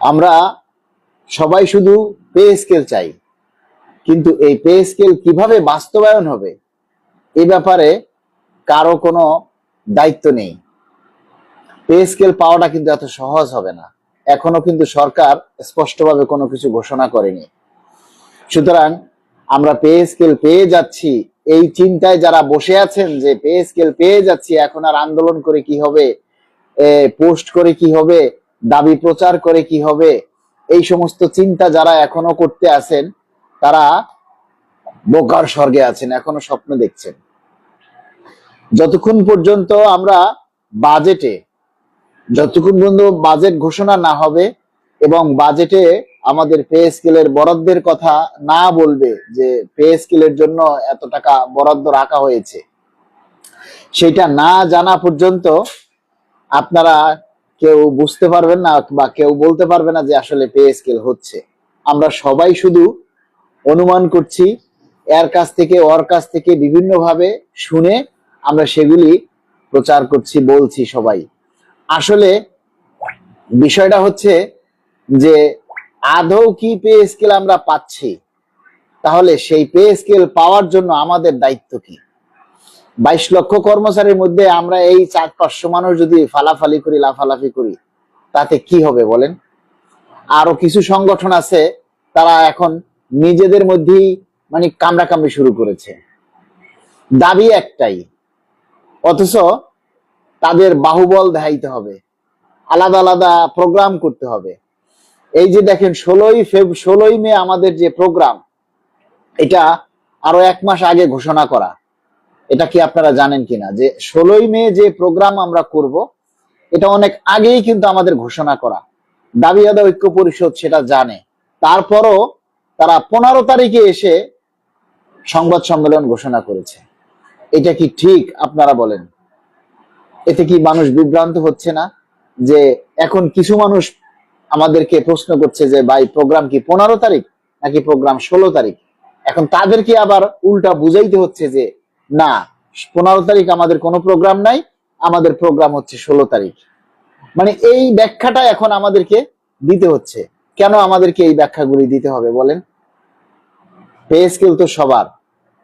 আমরা সবাই শুধু পে স্কেল চাই, কিন্তু এই পে স্কেল কিভাবে বাস্তবায়ন হবে এ ব্যাপারে কারো কোনো দায়িত্ব নেই। পে স্কেল পাওয়াটা কিন্তু এত সহজ হবে না, এখনো কিন্তু সরকার স্পষ্টভাবে কোনো কিছু ঘোষণা করেনি। সুতরাং আমরা পে স্কেল পেয়ে যাচ্ছি এই চিন্তায় যারা বসে আছেন যে পে স্কেল পেয়ে যাচ্ছি, এখন আর আন্দোলন করে কি হবে, পোস্ট করে কি হবে, দাবি প্রচার করে কি হবে, এই সমস্ত চিন্তা যারা এখনো করতে আছেন তারা বোকার স্বর্গে আছেন, এখনো স্বপ্ন দেখছেন। যতক্ষণ পর্যন্ত আমরা যতক্ষণ পর্যন্ত বাজেট ঘোষণা না হবে এবং বাজেটে আমাদের পে স্কেলের বরাদ্দের কথা না বলবে যে পে স্কেলের জন্য এত টাকা বরাদ্দ রাখা হয়েছে, সেটা না জানা পর্যন্ত আপনারা কেউ বুঝতে পারবেন না বা কেউ বলতে পারবে না যে আসলে পে স্কেল হচ্ছে। আমরা সবাই শুধু অনুমান করছি, এর কাছ থেকে ওর কাছ থেকে বিভিন্নভাবে শুনে আমরা সেগুলি প্রচার করছি, বলছি সবাই। আসলে বিষয়টা হচ্ছে যে আদৌ কি পে স্কেল আমরা পাচ্ছি, তাহলে সেই পে স্কেল পাওয়ার জন্য আমাদের দায়িত্ব কি? 22 লক্ষ কর্মচারীর মধ্যে আমরা এই 400-500 মানুষ যদি ফালাফালি করি, লাফালাফি করি, তাতে কি হবে বলেন? আরো কিছু সংগঠন আছে তারা এখন নিজেদের মধ্যেই মানে কামড়াকামড়ি শুরু করেছে, দাবি একটাই, অথচ তাদের বাহুবল দেখাইতে হবে, আলাদা আলাদা প্রোগ্রাম করতে হবে। এই যে দেখেন 16ই মে আমাদের যে প্রোগ্রাম, এটা আরো 1 মাস আগে ঘোষণা করা। এটা কি আপনারা জানেন কিনা যে 16ই মে যে প্রোগ্রাম আমরা করব এটা অনেক আগেই কিন্তু আমাদের ঘোষণা করা। দাবি আদায় ঐক্য পরিষদ সেটা জানে, তারপরও তারা 15 তারিখে এসে সংবাদ সম্মেলন ঘোষণা করেছে। এটা কি ঠিক আপনারা বলেন? এতে কি মানুষ বিভ্রান্ত হচ্ছে না? যে এখন কিছু মানুষ আমাদেরকে প্রশ্ন করছে যে ভাই প্রোগ্রাম কি 15 তারিখ নাকি প্রোগ্রাম 16 তারিখ? এখন তাদেরকে আবার উল্টা বুঝাইতে হচ্ছে যে না, 15 তারিখ আমাদের কোনো প্রোগ্রাম নাই, আমাদের প্রোগ্রাম হচ্ছে 16 তারিখ। মানে এই ব্যাখ্যাটা এখন আমাদেরকে দিতে হচ্ছে। কেন আমাদেরকে এই ব্যাখ্যাগুলি দিতে হবে বলেন? পে স্কেল তো সবার,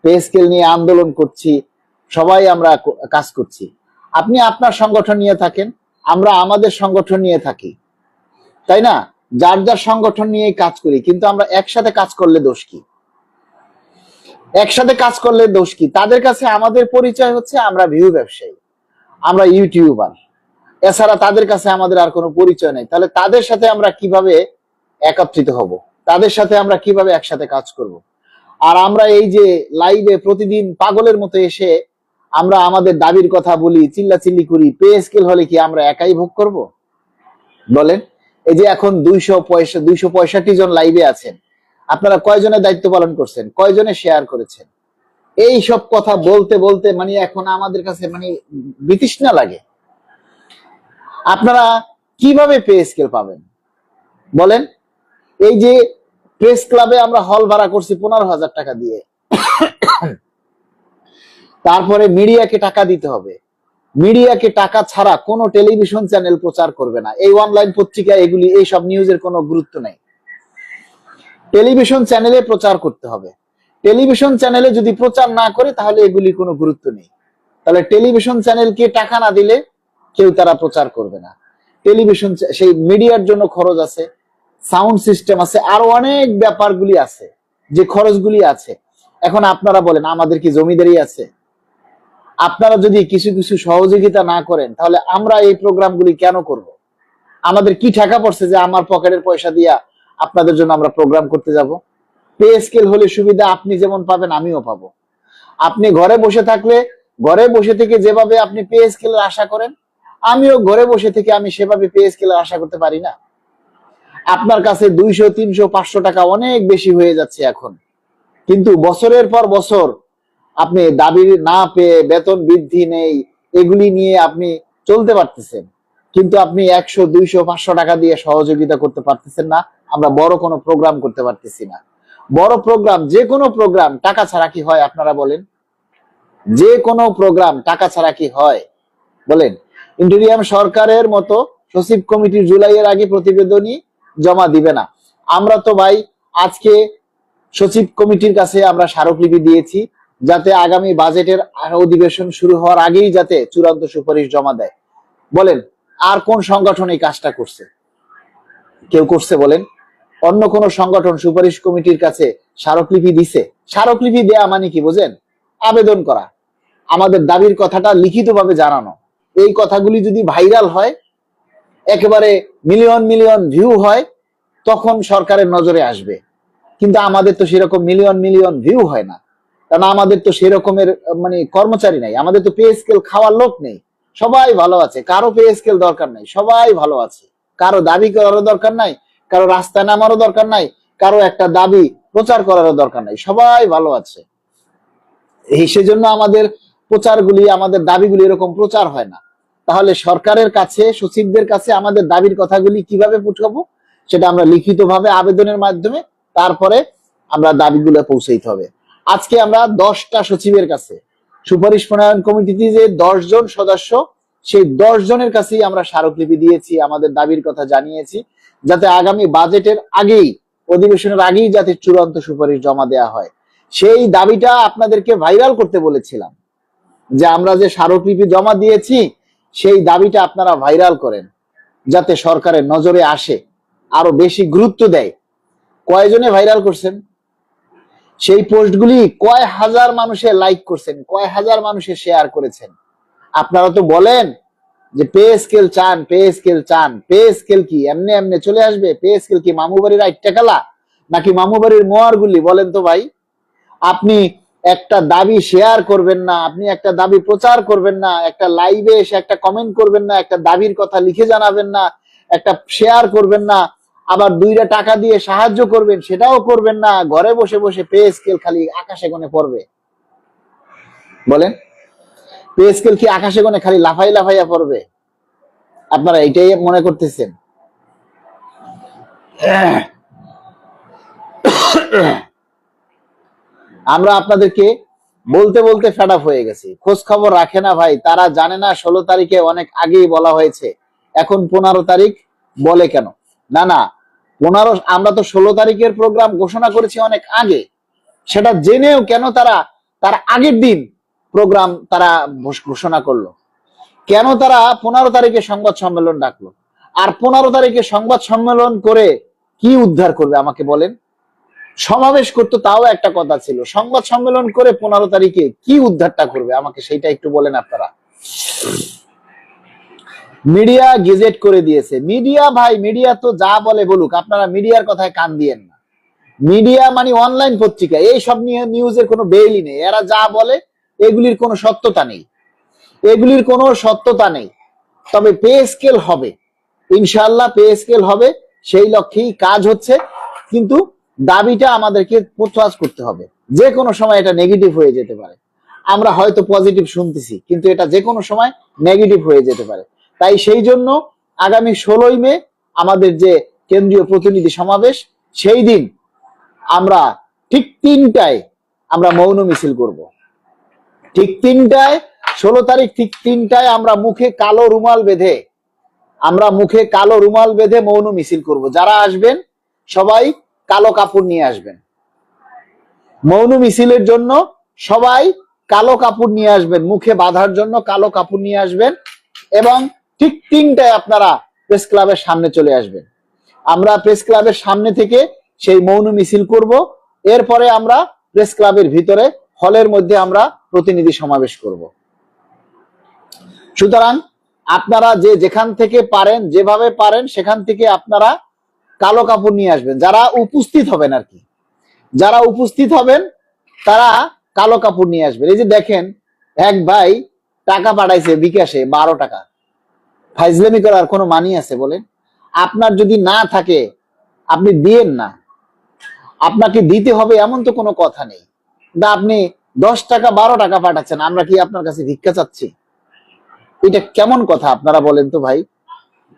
পে স্কেল নিয়ে আন্দোলন করছি, সবাই আমরা কাজ করছি। আপনি আপনার সংগঠন নিয়ে থাকেন, আমরা আমাদের সংগঠন নিয়ে থাকি, তাই না? যার যার সংগঠন নিয়ে কাজ করি, কিন্তু আমরা একসাথে কাজ করলে দোষ কি? একসাথে কাজ করলে দোষ কি? তাদের কাছে আমাদের পরিচয় হচ্ছে আমরা ভিউ ব্যবসায়ী, আমরা ইউটিউবার, এছাড়া তাদের কাছে আমাদের আর কোনো পরিচয় নেই। তাহলে তাদের সাথে আমরা কিভাবে একত্রিত হব? তাদের সাথে আমরা কিভাবে একসাথে কাজ করব? আর আমরা এই যে লাইভে প্রতিদিন পাগলের মতো এসে আমরা আমাদের দাবির কথা বলি, চিল্লাচিল্লি করি, পে স্কেল হলে কি আমরা একাই ভোগ করব বলেন? এই যে এখন 265 জন লাইভে আছেন, আপনারা কয়জনের দায়িত্ব পালন করছেন, কয়জনে শেয়ার করেছেন? এই সব কথা বলতে বলতে মানে এখন আমাদের কাছে মানে বিতৃষ্ণা লাগে। আপনারা কিভাবে পে স্কেল পাবেন বলেন? এই যে প্রেস ক্লাবে আমরা হল ভাড়া করছি 15,000 টাকা দিয়ে, তারপরে মিডিয়াকে টাকা দিতে হবে, মিডিয়াকে টাকা ছাড়া কোনো টেলিভিশন চ্যানেল প্রচার করবে না, এই অনলাইন পত্রিকা এগুলি এইসব নিউজের কোনো গুরুত্ব নেই। টেলিভিশন চ্যানেলে প্রচার করতে হবে, টেলিভিশন চ্যানেলে যদি প্রচার না করে তাহলে এগুলি কোনো গুরুত্ব নেই। তাহলে টেলিভিশন চ্যানেলকে টাকা না দিলে কেউ তারা প্রচার করবে না। টেলিভিশন সেই মিডিয়ার জন্য খরচ আছে, সাউন্ড সিস্টেম আছে, আরো অনেক ব্যাপারগুলি আছে, যে খরচগুলি আছে। এখন আপনারা বলেন আমাদের কি জমিদারি আছে? আপনারা যদি কিছু কিছু সহযোগিতা না করেন তাহলে আমরা এই প্রোগ্রামগুলি কেন করব? আমাদের কি টাকা পড়ছে যে আমার পকেটের পয়সা দিয়া আপনাদের জন্য আমরা প্রোগ্রাম করতে যাব? পে স্কেল হলে সুবিধা আপনি যেমন পাবেন আমিও পাবো। আপনি ঘরে বসে থাকলে ঘরে বসে থেকে যেভাবে আপনি পে স্কেলের আশা করেন, আমিও ঘরে বসে থেকে আমি সেভাবে পে স্কেলের আশা করতে পারি না? আপনার কাছে 200, 300, 500 টাকা অনেক বেশি হয়ে যাচ্ছে এখন, কিন্তু বছরের পর বছর আপনি দাবি না পেয়ে, বেতন বৃদ্ধি নেই, এগুলি নিয়ে আপনি চলতে পারতেছেন, কিন্তু আপনি 100, 200, 500 টাকা দিয়ে সহযোগিতা করতে পারতেছেন না। আমরা বড় কোনো প্রোগ্রাম করতে পারতেছি না। বড় প্রোগ্রাম, যে কোনো প্রোগ্রাম টাকা ছাড়া কি হয় আপনারা বলেন? যে কোনো প্রোগ্রাম টাকা ছাড়া কি হয় বলেন? ইন্টেরিয়াম সরকারের মতো সচিব কমিটির জুলাইয়ের আগে প্রতিবেদনী জমা দিবে না। আমরা তো ভাই আজকে সচিব কমিটির কাছে আমরা স্মারকলিপি দিয়েছি যাতে আগামী বাজেটের অধিবেশন শুরু হওয়ার আগেই যাতে চূড়ান্ত সুপারিশ জমা দেয়। বলেন আর কোন সংগঠন এই কাজটা করছে? কেউ করছে বলেন? অন্য কোন সংগঠন সুপারিশ কমিটির কাছে স্মারকলিপি দিছে? স্মারকলিপি দেয়া মানে কি বোঝেন? আবেদন করা, আমাদের দাবির কথাটা লিখিতভাবে জানানো। এই কথাগুলি যদি ভাইরাল হয়, একেবারে মিলিয়ন মিলিয়ন ভিউ হয়, তখন সরকারের নজরে আসবে। কিন্তু আমাদের তো সেরকম মিলিয়ন মিলিয়ন ভিউ হয় না, কারণ আমাদের তো সেরকমের মানে কর্মচারী নাই, আমাদের তো পে স্কেল খাওয়ার লোক নেই। সবাই ভালো আছে, কারো পে স্কেল দরকার নাই, সবাই ভালো আছে। কারো দাবি করারও দরকার নাই, কারো রাস্তায় নামারও দরকার নাই, কারো একটা দাবি প্রচার করারও দরকার নাই, সবাই ভালো আছে। সেজন্য আমাদের প্রচারগুলি, আমাদের দাবিগুলি এরকম প্রচার হয় না। তাহলে সরকারের কাছে, সচিবদের কাছে আমাদের দাবির কথাগুলি কিভাবে পৌঁছাবো? সেটা আমরা লিখিতভাবে আবেদনের মাধ্যমে তারপরে আমরা দাবিগুলো পৌঁছাইতে হবে। আজকে আমরা 10টা সচিবের কাছে, সুপারিশ প্রণয়ন কমিটিতে যে 10 জন সদস্য, সেই 10 জনের কাছেই আমরা স্মারকলিপি দিয়েছি, আমাদের দাবির কথা জানিয়েছি, যাতে আগামী বাজেটের আগেই, অধিবেশনের আগেই যাতে চূড়ান্ত সুপারিশ জমা দেওয়া হয়। সেই দাবিটা আপনাদেরকে ভাইরাল করতে বলেছিলাম, যে আমরা যে স্মারকলিপি জমা দিয়েছি সেই দাবিটা আপনারা ভাইরাল করেন, যাতে সরকারের নজরে আসে, আরো বেশি গুরুত্ব দেয়। কয়জনে ভাইরাল করছেন? সেই পোস্টগুলি কয় হাজার মানুষে লাইক করছেন, কয় হাজার মানুষে শেয়ার করেছেন? আপনারা তো বলেন যে পে স্কেল চান, পে স্কেল চান। পে স্কেল কি এমনি এমনি চলে আসবে? পে স্কেল কি মামু বাড়ির আইটেকালা নাকি মামু বাড়ির মোয়ারগুলি? বলেন তো ভাই। আপনি একটা দাবি শেয়ার করবেন না, আপনি একটা দাবি প্রচার করবেন না, একটা লাইভে এসে একটা কমেন্ট করবেন না, একটা দাবির কথা লিখে জানাবেন না, একটা শেয়ার করবেন না, আবার 2টা টাকা দিয়ে সাহায্য করবেন সেটাও করবেন না, ঘরে বসে বসে পে স্কেল খালি আকাশে গনে পড়বে। বলেন পে স্কেল কি আকাশে গনে খালি লাফাই লাফাইয়া পড়বে? আপনারা এটাই মনে করতেছেন? আমরা আপনাদেরকে বলতে বলতে ফেড আপ হয়ে গেছি। খোঁজ খবর রাখে না ভাই, তারা জানে না 16 তারিখে অনেক আগেই বলা হয়েছে, এখন 15 তারিখ বলে কেন? না না, 15, আমরা তো 16 তারিখের প্রোগ্রাম ঘোষণা করেছি অনেক আগে। সেটা জেনেও কেন তারা তার আগের দিন প্রোগ্রাম তারা ঘোষণা করলো? কেন তারা 15 তারিখে সংবাদ সম্মেলন ডাকলো? আর 15 তারিখে সংবাদ সম্মেলন করে কি উদ্ধার করবে আমাকে বলেন? সমাবেশ করতো তাও একটা কথা ছিল, সংবাদ সম্মেলন করে 15 তারিখে কি উদ্ধারটা করবে আমাকে সেইটা একটু বলেন আপনারা। মিডিয়া গেজেট করে দিয়েছে। মিডিয়া ভাই, মিডিয়া তো যা বলে বলুক, আপনারা মিডিয়ার কথায় কান দিয়েন না। মিডিয়া মানে অনলাইন পত্রিকা, এই সব নিয়ে নিউজের কোনো বেইলি নেই। এরা যা বলে এগুলির কোনো সত্যতা নেই, এগুলির কোনো সত্যতা নেই। তবে পে স্কেল হবে, ইনশাআল্লাহ পে স্কেল হবে, সেই লক্ষ্যেই কাজ হচ্ছে। কিন্তু দাবিটা আমাদেরকে প্রত্যাহার করতে হবে। যে কোনো সময় এটা নেগেটিভ হয়ে যেতে পারে। আমরা হয়তো পজিটিভ শুনতেছি, কিন্তু এটা যে কোনো সময় নেগেটিভ হয়ে যেতে পারে। তাই সেই জন্য আগামী 16ই মে আমাদের যে কেন্দ্রীয় প্রতিনিধি সমাবেশ, সেই দিন আমরা ঠিক 3টায় আমরা মৌন মিছিল করব। ঠিক 3টায়, 16 তারিখ ঠিক 3টায় আমরা মুখে কালো রুমাল বেঁধে, মৌন মিছিল করব। যারা আসবেন সবাই কালো কাপড় নিয়ে আসবেন। মৌন মিছিলের জন্য সবাই কালো কাপড় নিয়ে আসবেন, মুখে বাঁধার জন্য কালো কাপড় নিয়ে আসবেন। এবং ঠিক 3টায় আপনারা প্রেস ক্লাবের সামনে চলে আসবেন। আমরা প্রেস ক্লাবের সামনে থেকে সেই মৌন মিছিল করব। এরপরে আমরা প্রেস ক্লাবের ভিতরে হলের মধ্যে আমরা প্রতিনিধি সমাবেশ করব। সুতরাং আপনারা যে যেখান থেকে পারেন, যেভাবে পারেন সেখান থেকে আপনারা কালো কাপড় নিয়ে আসবেন। যারা উপস্থিত হবেন আর কি, যারা উপস্থিত হবেন তারা কালো কাপড় নিয়ে আসবেন। এই যে দেখেন, এক ভাই টাকা পাঠাইছে বিকাশে 12 টাকা। ফাইজলামি করার কোনো মানি আছে বলেন? আপনার যদি না থাকে আপনি দিয়েন না, আপনাকে দিতে হবে এমন তো কোনো কথা নেই। আপনি 10 টাকা 12 টাকা পাঠাচ্ছেন, আমরা কি আপনার কাছে ভিক্ষা চাচ্ছি? এটা কেমন কথা আপনারা বলেন তো ভাই?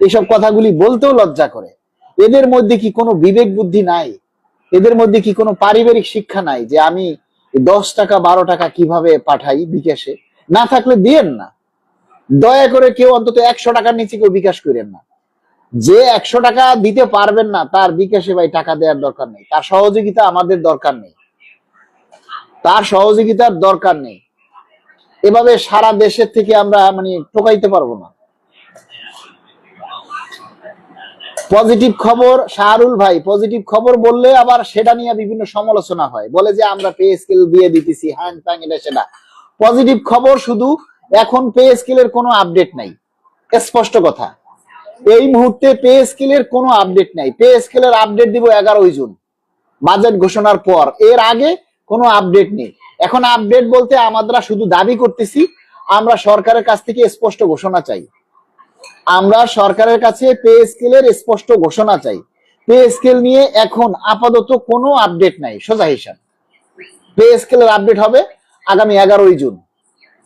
এইসব কথাগুলি বলতেও লজ্জা করে। এদের মধ্যে কি কোনো বিবেক বুদ্ধি নাই? এদের মধ্যে কি কোনো পারিবারিক শিক্ষা নাই যে আমি 10 টাকা 12 টাকা কিভাবে পাঠাই বিকাশে? না থাকলে দিয়েন না, দয়া করে কেউ অন্তত 100 টাকার নিচে কেউ বিকাশ করেন না। যে 100 টাকা দিতে পারবেন না তার বিকাশে ভাই টাকা দেওয়ার দরকার নেই, তার সহযোগিতা আমাদের দরকার নেই, তার সহযোগিতার দরকার নেই। এভাবে সারা দেশের থেকে আমরা মানে ঠকাইতে পারবো না। পজিটিভ খবর শাহরুল ভাই, পজিটিভ খবর বললে আবার সেটা নিয়ে বিভিন্ন সমালোচনা হয়, বলে যে আমরা পে স্কেল দিয়ে দিতেছি হ্যান ত্যান এটা সেটা। পজিটিভ খবর শুধু এখন পে স্কেলের কোনো আপডেট নাই, স্পষ্ট কথা। এই মুহূর্তে পে স্কেলের কোনো আপডেট নাই। পে স্কেলের আপডেট দিব 11 জুন বাজেট ঘোষণার পর, এর আগে কোনো আপডেট নেই। এখন আপডেট বলতে আমরা শুধু দাবি করতেছি, আমরা সরকারের কাছ থেকে স্পষ্ট ঘোষণা চাই, আমরা সরকারের কাছে পে স্কেলের স্পষ্ট ঘোষণা চাই। পে স্কেল নিয়ে এখন আপাতত কোনো আপডেট নাই, সোজা হিসাব। পে স্কেলের আপডেট হবে আগামী 11 জুন।